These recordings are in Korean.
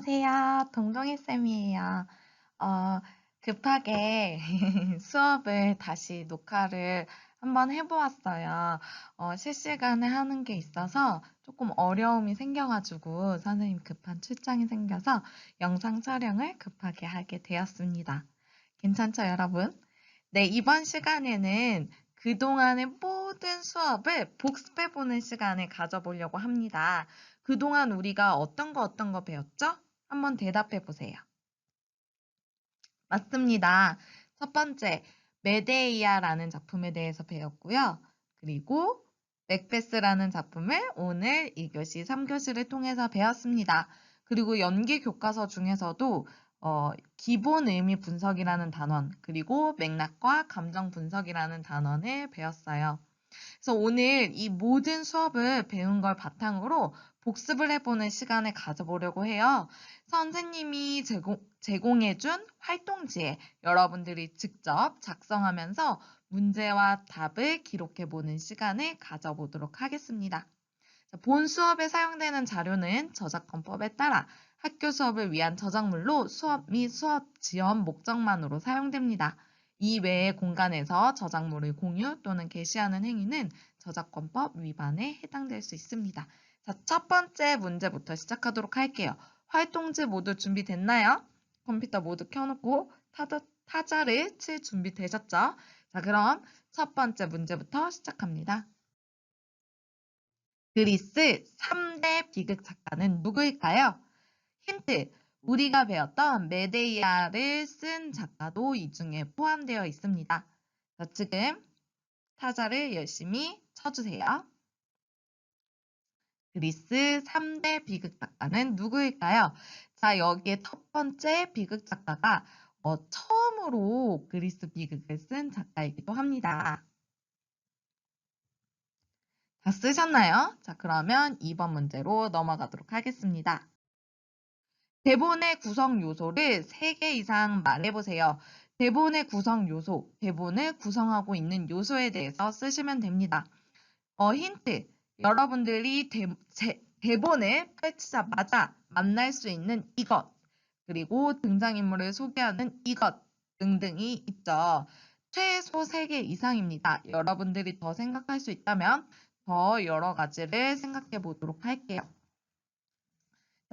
안녕하세요. 동동이 쌤이에요. 어, 급하게 수업을 다시 녹화를 한번 해보았어요. 실시간에 하는 게 있어서 조금 어려움이 생겨가지고 선생님 급한 출장이 생겨서 영상 촬영을 급하게 하게 되었습니다. 괜찮죠, 여러분? 네, 이번 시간에는 그동안의 모든 수업을 복습해보는 시간을 가져보려고 합니다. 그동안 우리가 어떤 거 배웠죠? 한번 대답해 보세요. 맞습니다. 첫 번째, 메데이아라는 작품에 대해서 배웠고요. 그리고 맥베스라는 작품을 오늘 2교시, 3교시를 통해서 배웠습니다. 그리고 연기 교과서 중에서도 기본 의미 분석이라는 단원, 그리고 맥락과 감정 분석이라는 단원을 배웠어요. 그래서 오늘 이 모든 수업을 배운 걸 바탕으로 복습을 해보는 시간을 가져보려고 해요. 선생님이 제공해준 활동지에 여러분들이 직접 작성하면서 문제와 답을 기록해보는 시간을 가져보도록 하겠습니다. 본 수업에 사용되는 자료는 저작권법에 따라 학교 수업을 위한 저작물로 수업 및 수업 지원 목적만으로 사용됩니다. 이 외의 공간에서 저작물을 공유 또는 게시하는 행위는 저작권법 위반에 해당될 수 있습니다. 자, 첫 번째 문제부터 시작하도록 할게요. 활동지 모두 준비됐나요? 컴퓨터 모두 켜놓고 타자를 칠 준비 되셨죠? 자, 그럼 첫 번째 문제부터 시작합니다. 그리스 3대 비극 작가는 누구일까요? 힌트, 우리가 배웠던 메데이아를 쓴 작가도 이 중에 포함되어 있습니다. 자, 지금 타자를 열심히 쳐주세요. 그리스 3대 비극 작가는 누구일까요? 자, 여기에 첫 번째 비극 작가가 처음으로 그리스 비극을 쓴 작가이기도 합니다. 다 쓰셨나요? 자, 그러면 2번 문제로 넘어가도록 하겠습니다. 대본의 구성 요소를 3개 이상 말해보세요. 대본의 구성 요소, 대본을 구성하고 있는 요소에 대해서 쓰시면 됩니다. 힌트, 여러분들이 대본을 펼치자마자 만날 수 있는 이것, 그리고 등장인물을 소개하는 이것 등등이 있죠. 최소 3개 이상입니다. 여러분들이 더 생각할 수 있다면 더 여러 가지를 생각해 보도록 할게요.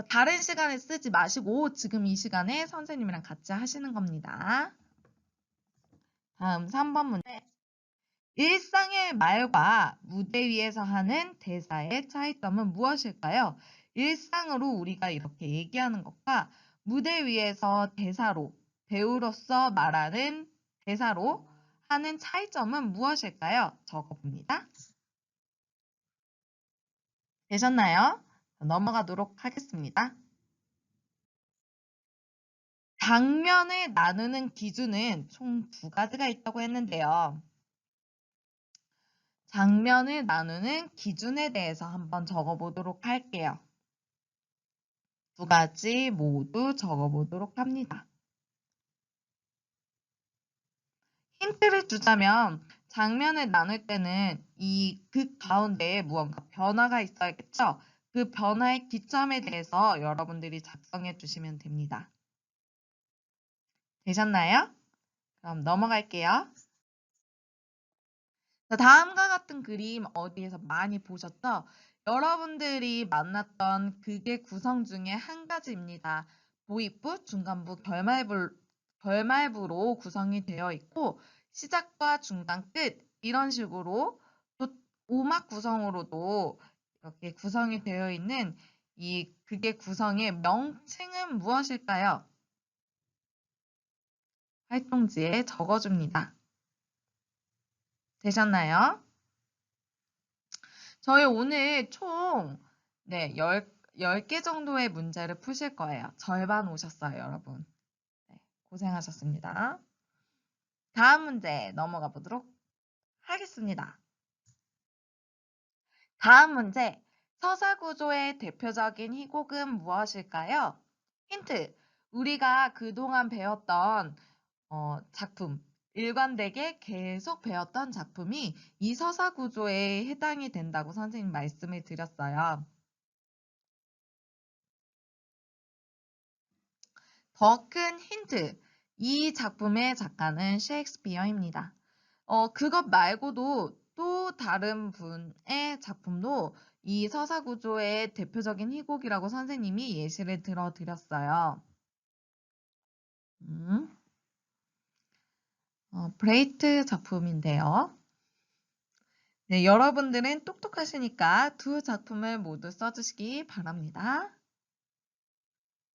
다른 시간에 쓰지 마시고 지금 이 시간에 선생님이랑 같이 하시는 겁니다. 다음 3번 문제. 일상의 말과 무대 위에서 하는 대사의 차이점은 무엇일까요? 일상으로 우리가 이렇게 얘기하는 것과 무대 위에서 대사로, 배우로서 말하는 대사로 하는 차이점은 무엇일까요? 적어봅니다. 되셨나요? 넘어가도록 하겠습니다. 장면을 나누는 기준은 총 2가지가 있다고 했는데요. 장면을 나누는 기준에 대해서 한번 적어보도록 할게요. 2가지 모두 적어보도록 합니다. 힌트를 주자면 장면을 나눌 때는 이 극 가운데에 무언가 변화가 있어야겠죠? 그 변화의 기점에 대해서 여러분들이 작성해 주시면 됩니다. 되셨나요? 그럼 넘어갈게요. 자, 다음과 같은 그림 어디에서 많이 보셨죠? 여러분들이 만났던 극의 구성 중에 한 가지입니다. 도입부, 중간부, 결말부로 구성이 되어 있고 시작과 중간, 끝 이런 식으로 또 오막 구성으로도 이렇게 구성이 되어 있는 이 극의 구성의 명칭은 무엇일까요? 활동지에 적어줍니다. 되셨나요? 저희 오늘 총 10개 정도의 문제를 푸실 거예요. 절반 오셨어요, 여러분. 네, 고생하셨습니다. 다음 문제 넘어가 보도록 하겠습니다. 다음 문제, 서사 구조의 대표적인 희곡은 무엇일까요? 힌트, 우리가 그동안 배웠던 작품, 일관되게 계속 배웠던 작품이 이 서사 구조에 해당이 된다고 선생님 말씀을 드렸어요. 더 큰 힌트. 이 작품의 작가는 셰익스피어입니다. 그것 말고도 또 다른 분의 작품도 이 서사구조의 대표적인 희곡이라고 선생님이 예시를 들어드렸어요. 브레이트 작품인데요. 네, 여러분들은 똑똑하시니까 두 작품을 모두 써주시기 바랍니다.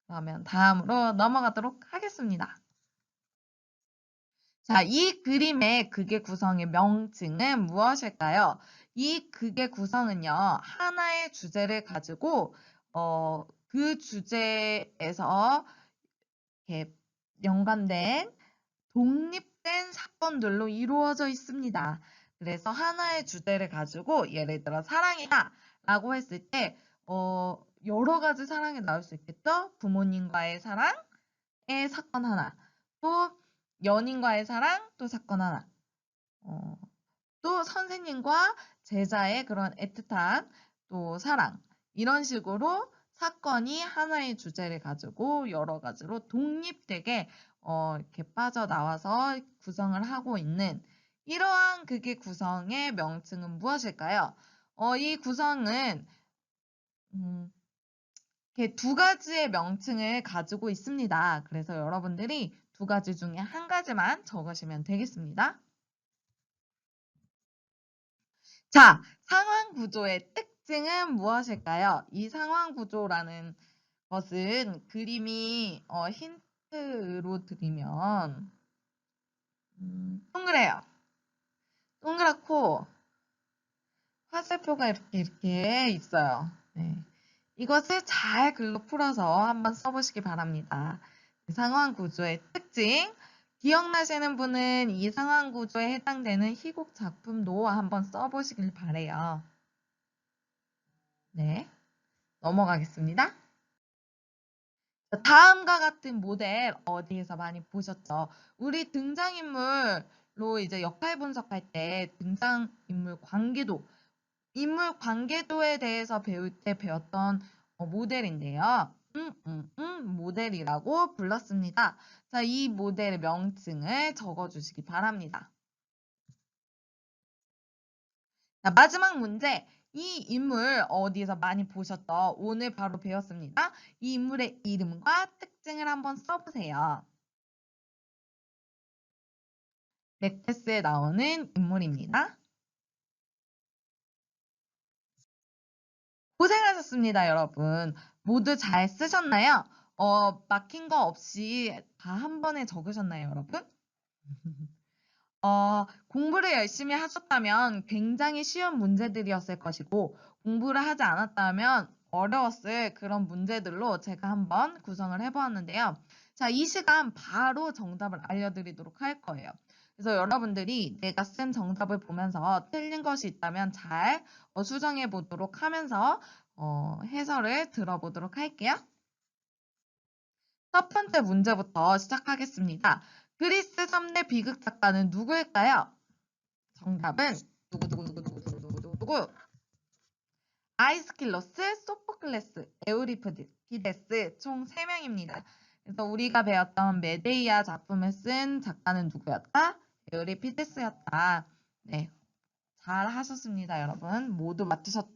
그러면 다음으로 넘어가도록 하겠습니다. 자, 이 그림의 극의 구성의 명칭은 무엇일까요? 이 극의 구성은요, 하나의 주제를 가지고 그 주제에서 이렇게 연관된 독립된 사건들로 이루어져 있습니다. 그래서 하나의 주제를 가지고 예를 들어 사랑이다 라고 했을 때 여러 가지 사랑이 나올 수 있겠죠? 부모님과의 사랑의 사건 하나, 또 연인과의 사랑, 또 사건 하나, 또 선생님과 제자의 그런 애틋한 또 사랑, 이런 식으로 사건이 하나의 주제를 가지고 여러 가지로 독립되게 이렇게 빠져나와서 구성을 하고 있는 이러한 극의 구성의 명칭은 무엇일까요? 이 구성은 이렇게 두 가지의 명칭을 가지고 있습니다. 그래서 여러분들이 두 가지 중에 한 가지만 적으시면 되겠습니다. 자, 상황 구조의 특징은 무엇일까요? 이 상황 구조라는 것은 그림이 힌트로 드리면 동그래요. 동그랗고 화살표가 이렇게 있어요. 네. 이것을 잘 글로 풀어서 한번 써보시기 바랍니다. 상황 구조의 특징. 기억나시는 분은 이 상황 구조에 해당되는 희곡 작품도 한번 써보시길 바래요. 네, 넘어가겠습니다. 다음과 같은 모델 어디에서 많이 보셨죠? 우리 등장인물로 이제 역할 분석할 때 등장인물 관계도, 인물 관계도에 대해서 배울 때 배웠던 모델인데요. 모델이라고 불렀습니다. 자, 이 모델의 명칭을 적어주시기 바랍니다. 자, 마지막 문제. 이 인물 어디에서 많이 보셨죠? 오늘 바로 배웠습니다. 이 인물의 이름과 특징을 한번 써보세요. 맥베스에 나오는 인물입니다. 고생하셨습니다, 여러분. 모두 잘 쓰셨나요? 막힌 거 없이 다 한 번에 적으셨나요, 여러분? 공부를 열심히 하셨다면 굉장히 쉬운 문제들이었을 것이고, 공부를 하지 않았다면 어려웠을 그런 문제들로 제가 한번 구성을 해보았는데요. 자, 이 시간 바로 정답을 알려드리도록 할 거예요. 그래서 여러분들이 내가 쓴 정답을 보면서 틀린 것이 있다면 잘 수정해 보도록 하면서 해설을 들어보도록 할게요. 첫 번째 문제부터 시작하겠습니다. 그리스 3대 비극 작가는 누구일까요? 정답은 누구? 아이스킬로스, 소포클레스, 에우리피데스 총 3명입니다. 그래서 우리가 배웠던 메데이아 작품을 쓴 작가는 누구였다? 에우리피데스였다. 네, 잘 하셨습니다, 여러분. 모두 맞추셨죠?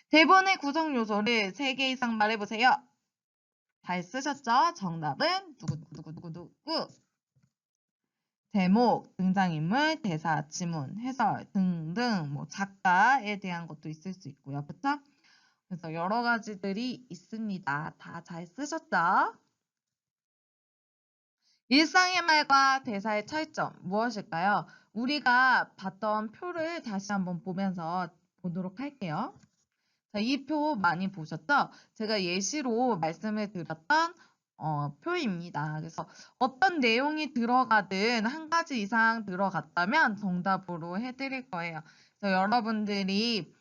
대본의 구성 요소를 3개 이상 말해보세요. 잘 쓰셨죠? 정답은 누구? 제목, 등장인물, 대사, 지문, 해설 등등 뭐 작가에 대한 것도 있을 수 있고요. 그쵸? 그래서 여러 가지들이 있습니다. 다 잘 쓰셨죠? 일상의 말과 대사의 차이점 무엇일까요? 우리가 봤던 표를 다시 한번 보면서 보도록 할게요. 자, 이 표 많이 보셨죠? 제가 예시로 말씀을 드렸던 표입니다. 그래서 어떤 내용이 들어가든 한 가지 이상 들어갔다면 정답으로 해드릴 거예요. 그래서 여러분들이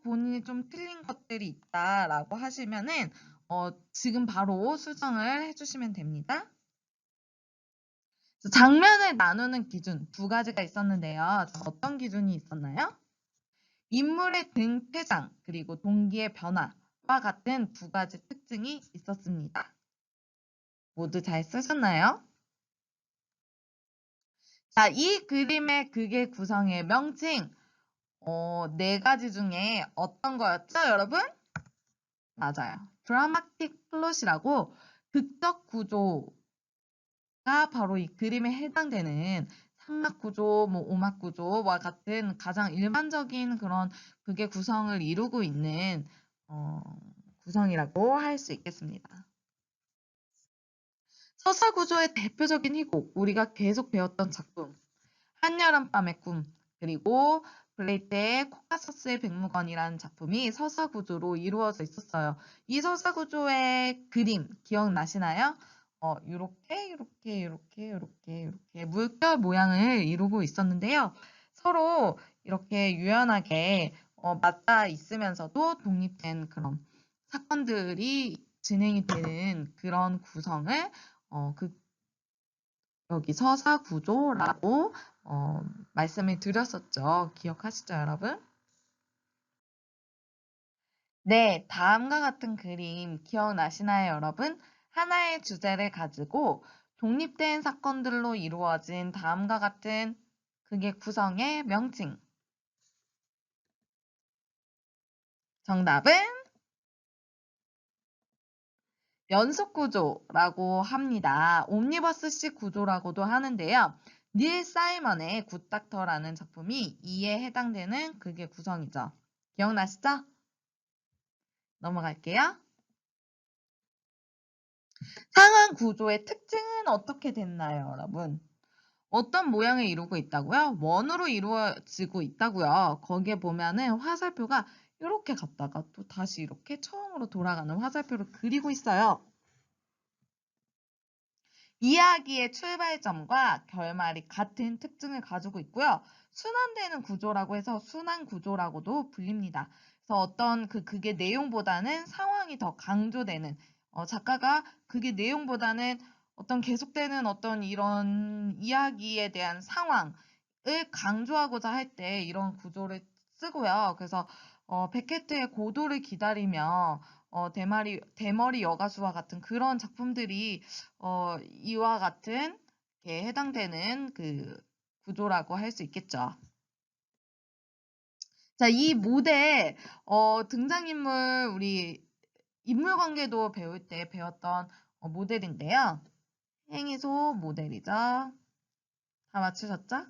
본인이 좀 틀린 것들이 있다라고 하시면은 지금 바로 수정을 해주시면 됩니다. 장면을 나누는 기준 2가지가 있었는데요. 어떤 기준이 있었나요? 인물의 등퇴장 그리고 동기의 변화 것과 같은 두 가지 특징이 있었습니다. 모두 잘 쓰셨나요? 자, 이 그림의 극의 구성의 명칭, 네 가지 중에 어떤 거였죠, 여러분? 맞아요. 드라마틱 플롯이라고 극적 구조가 바로 이 그림에 해당되는 상막 구조, 뭐 오막 구조와 같은 가장 일반적인 그런 극의 구성을 이루고 있는 구성이라고 할 수 있겠습니다. 서사 구조의 대표적인 희곡, 우리가 계속 배웠던 작품, 한여름밤의 꿈, 그리고 블레이트의 코카서스의 백무건이라는 작품이 서사 구조로 이루어져 있었어요. 이 서사 구조의 그림 기억나시나요? 이렇게 물결 모양을 이루고 있었는데요. 서로 이렇게 유연하게 맞닿아 있으면서도 독립된 그런 사건들이 진행이 되는 그런 구성을 여기 서사 구조라고 말씀을 드렸었죠. 기억하시죠, 여러분? 네, 다음과 같은 그림 기억나시나요, 여러분? 하나의 주제를 가지고 독립된 사건들로 이루어진 다음과 같은 극의 구성의 명칭. 정답은 연속구조라고 합니다. 옴니버스식 구조라고도 하는데요. 닐 사이먼의 굿닥터라는 작품이 이에 해당되는 극의 구성이죠. 기억나시죠? 넘어갈게요. 상황 구조의 특징은 어떻게 됐나요, 여러분? 어떤 모양을 이루고 있다고요? 원으로 이루어지고 있다고요. 거기에 보면은 화살표가 이렇게 갔다가 또 다시 이렇게 처음으로 돌아가는 화살표를 그리고 있어요. 이야기의 출발점과 결말이 같은 특징을 가지고 있고요. 순환되는 구조라고 해서 순환 구조라고도 불립니다. 그래서 어떤 극의 내용보다는 상황이 더 강조되는 작가가 극의 내용보다는 어떤 계속되는 어떤 이런 이야기에 대한 상황을 강조하고자 할 때 이런 구조를 쓰고요. 그래서 베케트의 고도를 기다리며 대머리 여가수와 같은 그런 작품들이 이와 같은 게 해당되는 그 구조라고 할 수 있겠죠. 자, 이 모델 등장인물 우리 인물관계도 배울 때 배웠던 모델인데요. 행위소 모델이죠. 다 맞추셨죠?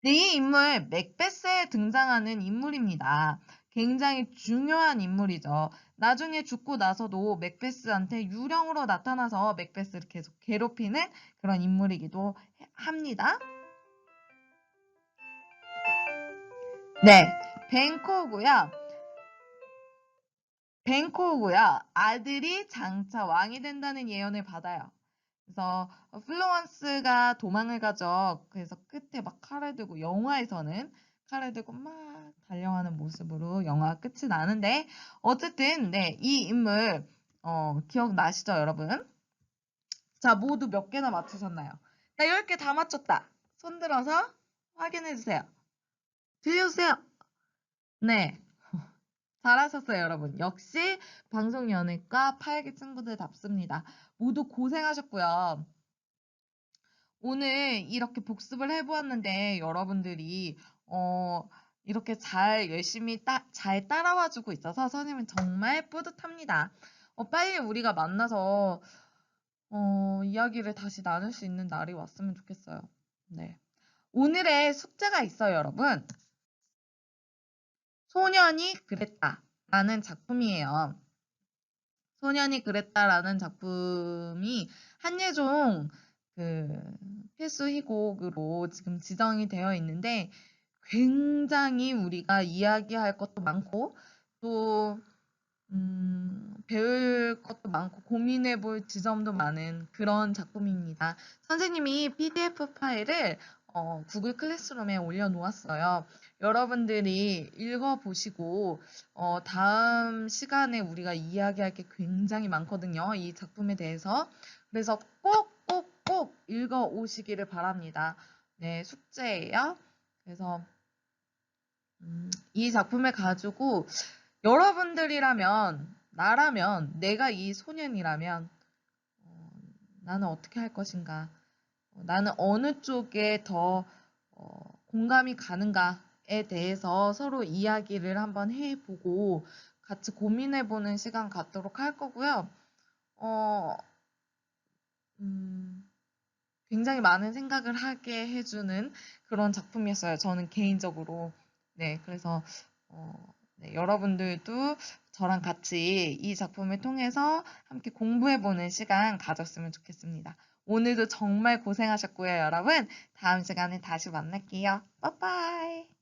네, 이 인물 맥베스에 등장하는 인물입니다. 굉장히 중요한 인물이죠. 나중에 죽고 나서도 맥베스한테 유령으로 나타나서 맥베스를 계속 괴롭히는 그런 인물이기도 합니다. 네, 벤코우고요. 아들이 장차 왕이 된다는 예언을 받아요. 그래서 플로런스가 도망을 가죠. 그래서 끝에 막 칼을 들고 영화에서는 칼을 들고 막 달려가는 모습으로 영화가 끝이 나는데 어쨌든 네, 이 인물 기억나시죠, 여러분? 자, 모두 몇 개나 맞추셨나요? 나 10개 다 맞췄다. 손 들어서 확인해 주세요. 들려주세요. 네. 잘하셨어요, 여러분. 역시 방송연예과 8기 친구들답습니다. 모두 고생하셨고요. 오늘 이렇게 복습을 해보았는데 여러분들이 이렇게 잘 열심히 잘 따라와주고 있어서 선생님은 정말 뿌듯합니다. 빨리 우리가 만나서 이야기를 다시 나눌 수 있는 날이 왔으면 좋겠어요. 네. 오늘의 숙제가 있어요, 여러분. 소년이 그랬다라는 작품이에요. 소년이 그랬다라는 작품이 한예종 그 필수 희곡으로 지금 지정이 되어 있는데 굉장히 우리가 이야기할 것도 많고 또 배울 것도 많고 고민해 볼 지점도 많은 그런 작품입니다. 선생님이 PDF 파일을 구글 클래스룸에 올려놓았어요. 여러분들이 읽어보시고 다음 시간에 우리가 이야기할 게 굉장히 많거든요. 이 작품에 대해서. 그래서 꼭 읽어오시기를 바랍니다. 네, 숙제예요. 그래서 이 작품을 가지고 여러분들이라면, 나라면, 내가 이 소년이라면, 나는 어떻게 할 것인가? 나는 어느 쪽에 더 공감이 가는가에 대해서 서로 이야기를 한번 해보고 같이 고민해보는 시간 갖도록 할 거고요. 어, 굉장히 많은 생각을 하게 해주는 그런 작품이었어요. 저는 개인적으로. 네, 그래서 네, 여러분들도 저랑 같이 이 작품을 통해서 함께 공부해보는 시간 가졌으면 좋겠습니다. 오늘도 정말 고생하셨고요, 여러분. 다음 시간에 다시 만날게요. 빠빠이.